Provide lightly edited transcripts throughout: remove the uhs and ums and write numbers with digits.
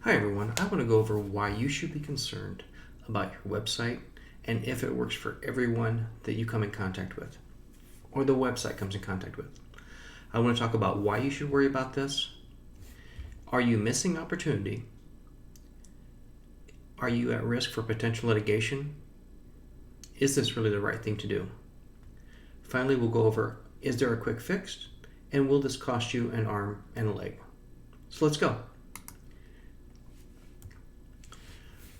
Hi everyone, I want to go over why you should be concerned about your website and if it works for everyone that you come in contact with or the website comes in contact with. I want to talk about why you should worry about this. Are you missing opportunity? Are you at risk for potential litigation? Is this really the right thing to do? Finally, we'll go over, is there a quick fix? And will this cost you an arm and a leg? So let's go.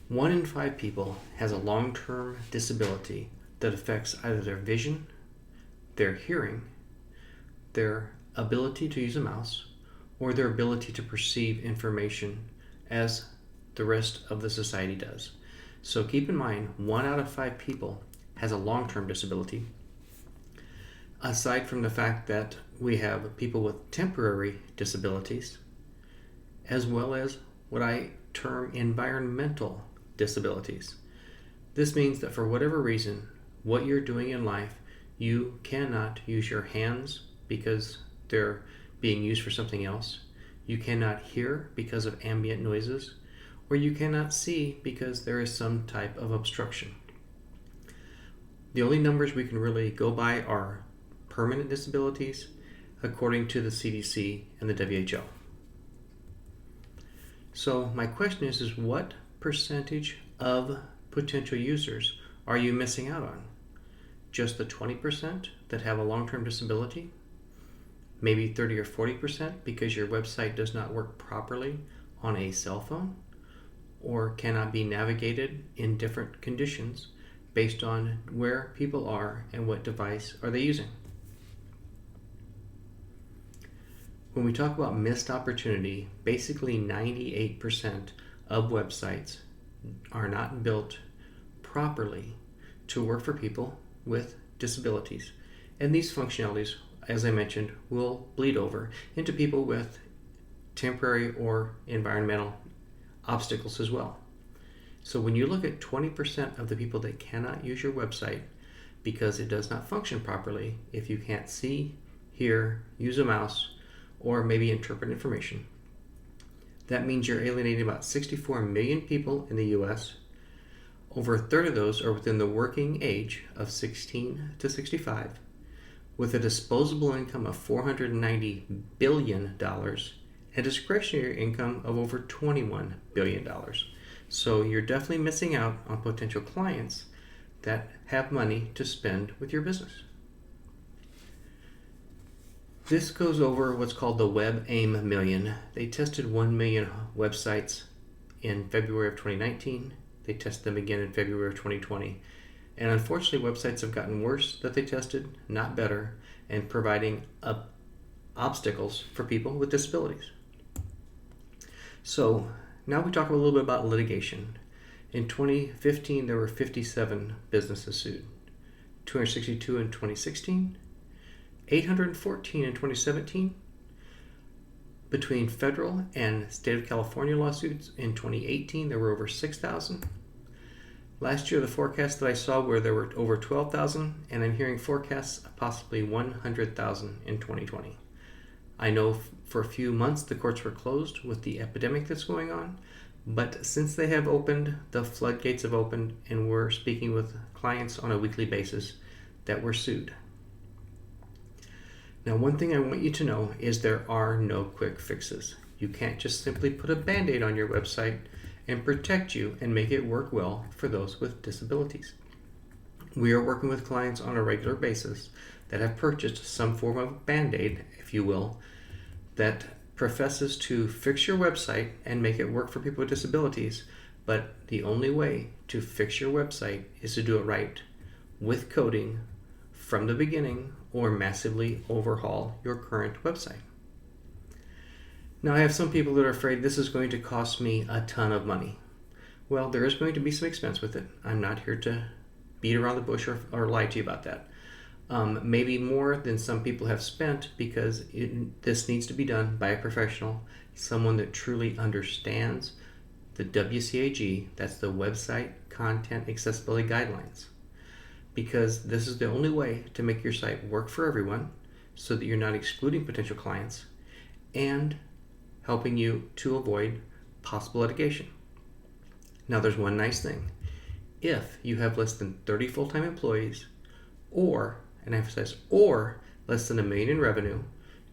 1 in 5 people has a long-term disability that affects either their vision, their hearing, their ability to use a mouse, or their ability to perceive information as the rest of the society does. So keep in mind, 1 out of 5 people has a long-term disability. Aside from the fact that we have people with temporary disabilities, as well as what I term environmental disabilities. This means that for whatever reason, what you're doing in life, you cannot use your hands because they're being used for something else. You cannot hear because of ambient noises, or you cannot see because there is some type of obstruction. The only numbers we can really go by are permanent disabilities according to the CDC and the WHO. So my question is what percentage of potential users are you missing out on? Just the 20% that have a long-term disability? Maybe 30 or 40% because your website does not work properly on a cell phone or cannot be navigated in different conditions based on where people are and what device are they using. When we talk about missed opportunity, basically 98% of websites are not built properly to work for people with disabilities. And these functionalities, as I mentioned, will bleed over into people with temporary or environmental obstacles as well. So when you look at 20% of the people that cannot use your website because it does not function properly, if you can't see, hear, use a mouse, or maybe interpret information, that means you're alienating about 64 million people in the US. Over a third of those are within the working age of 16 to 65, with a disposable income of $490 billion and discretionary income of over $21 billion. So you're definitely missing out on potential clients that have money to spend with your business. This goes over what's called the Web AIM Million. They tested 1 million websites in February of 2019. They tested them again in February of 2020. And unfortunately, websites have gotten worse that they tested, not better, and providing obstacles for people with disabilities. So now we talk a little bit about litigation. In 2015, there were 57 businesses sued, 262 in 2016, 814 in 2017. Between federal and state of California lawsuits in 2018, there were over 6,000. Last year, the forecast that I saw were there were over 12,000, and I'm hearing forecasts of possibly 100,000 in 2020. I know for a few months the courts were closed with the epidemic that's going on, but since they have opened, the floodgates have opened, and we're speaking with clients on a weekly basis that were sued. Now, one thing I want you to know is there are no quick fixes. You can't just simply put a Band-Aid on your website and protect you and make it work well for those with disabilities. We are working with clients on a regular basis that have purchased some form of Band-Aid, if you will, that professes to fix your website and make it work for people with disabilities, but the only way to fix your website is to do it right with coding from the beginning or massively overhaul your current website. Now, I have some people that are afraid this is going to cost me a ton of money. Well, there is going to be some expense with it. I'm not here to beat around the bush or lie to you about that. Maybe more than some people have spent because this needs to be done by a professional, someone that truly understands the WCAG, that's the Website Content Accessibility Guidelines. Because this is the only way to make your site work for everyone so that you're not excluding potential clients and helping you to avoid possible litigation. Now there's one nice thing. If you have less than 30 full-time employees, or, and I emphasize, or less than $1 million in revenue,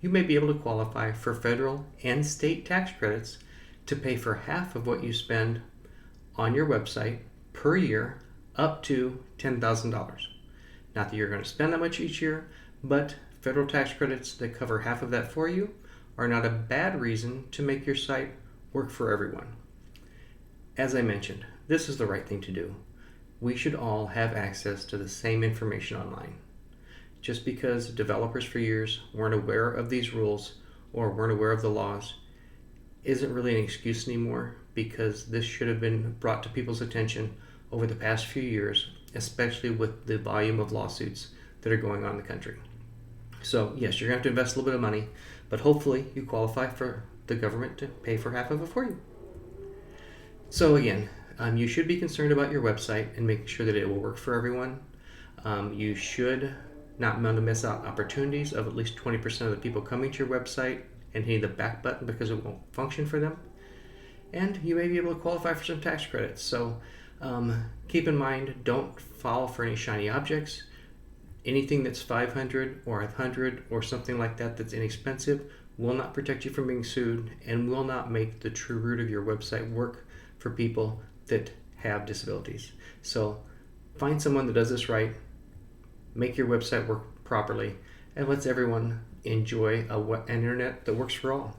you may be able to qualify for federal and state tax credits to pay for half of what you spend on your website per year up to $10,000. Not that you're going to spend that much each year, but federal tax credits that cover half of that for you are not a bad reason to make your site work for everyone. As I mentioned, this is the right thing to do. We should all have access to the same information online. Just because developers for years weren't aware of these rules or weren't aware of the laws isn't really an excuse anymore, because this should have been brought to people's attention over the past few years, especially with the volume of lawsuits that are going on in the country. So yes, you're going to have to invest a little bit of money, but hopefully you qualify for the government to pay for half of it for you. So again, you should be concerned about your website and making sure that it will work for everyone. You should not want to miss out opportunities of at least 20% of the people coming to your website and hitting the back button because it won't function for them. And you may be able to qualify for some tax credits. So keep in mind, don't fall for any shiny objects. Anything that's 500 or 100 or something like that that's inexpensive will not protect you from being sued and will not make the true root of your website work for people that have disabilities. So find someone that does this right, make your website work properly, and lets everyone enjoy an internet that works for all.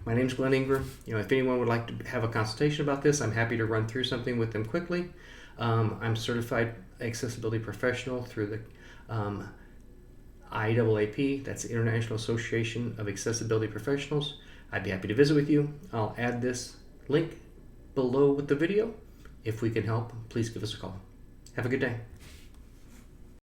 My name's Glenn Ingram. If anyone would like to have a consultation about this, I'm happy to run through something with them quickly. I'm certified accessibility professional through the IAAP, that's the International Association of Accessibility Professionals. I'd be happy to visit with you. I'll add this link below with the video. If we can help, please give us a call. Have a good day.